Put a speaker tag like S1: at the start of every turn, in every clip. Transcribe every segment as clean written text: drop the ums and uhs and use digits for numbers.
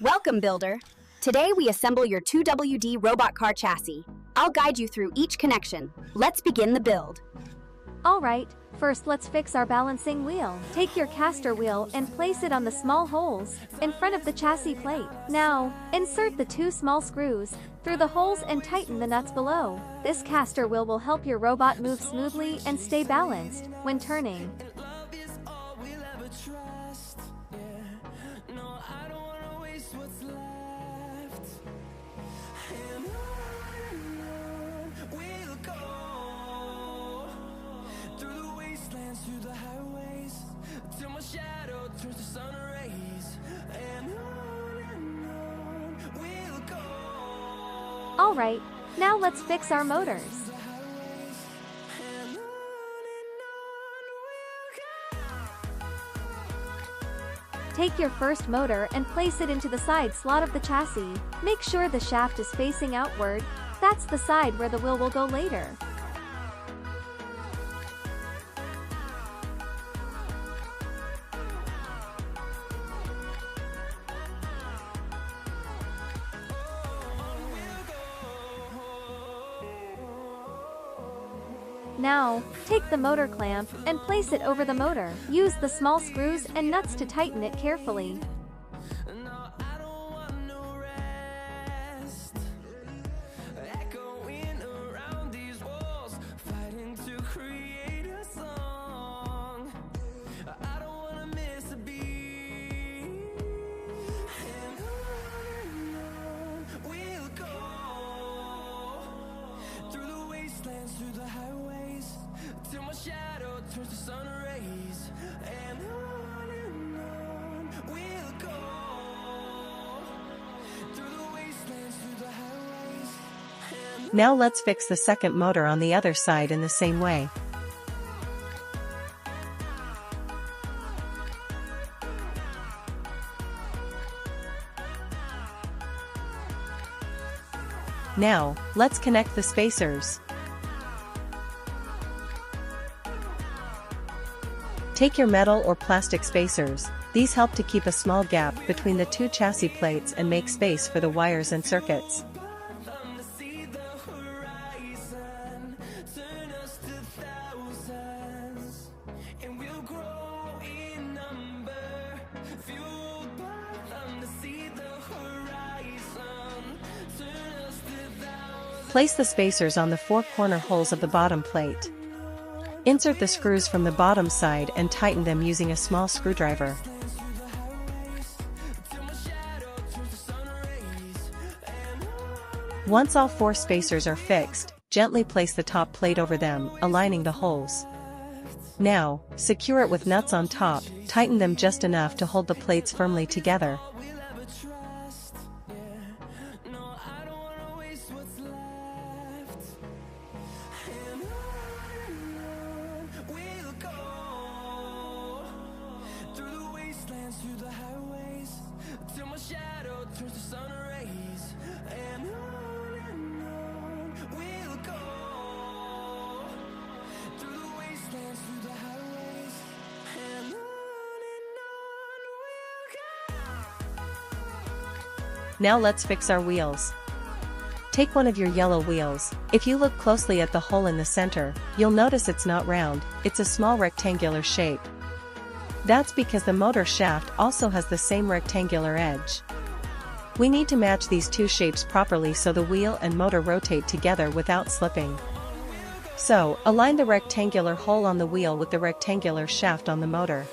S1: Welcome, builder. Today we assemble your 2WD robot car chassis. I'll guide you through each connection. Let's begin the build.
S2: Alright, first let's fix our balancing wheel. Take your caster wheel and place it on the small holes in front of the chassis plate. Now, insert the two small screws through the holes and tighten the nuts below. This caster wheel will help your robot move smoothly and stay balanced when turning.
S3: Through the highways, till my shadow turns to sun rays, and on we'll go.
S2: Alright, now let's fix our motors. Take your first motor and place it into the side slot of the chassis. Make sure the shaft is facing outward. That's the side where the wheel will go later. Now, take the motor clamp and place it over the motor. Use the small screws and nuts to tighten it carefully.
S3: Through the highways, till my shadow turns to sun rays, and on we'll go. Through the wastelands, through the highways.
S4: Now let's fix the second motor on the other side in the same way. Now, let's connect the spacers. Take your metal or plastic spacers. These help to keep a small gap between the two chassis plates and make space for the wires and circuits. Place the spacers on the four corner holes of the bottom plate. Insert the screws from the bottom side and tighten them using a small screwdriver. Once all four spacers are fixed, gently place the top plate over them, aligning the holes. Now, secure it with nuts on top, tighten them just enough to hold the plates firmly together.
S3: Through the highways, till my shadow turns to sun rays, and on we'll go. Through the wastelands, through the highways, and on we'll go.
S4: Now let's fix our wheels. Take one of your yellow wheels. If you look closely at the hole in the center, you'll notice it's not round, it's a small rectangular shape. That's because the motor shaft also has the same rectangular edge. We need to match these two shapes properly so the wheel and motor rotate together without slipping. So, align the rectangular hole on the wheel with the rectangular shaft on the motor.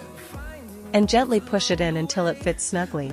S4: And gently push it in until it fits snugly.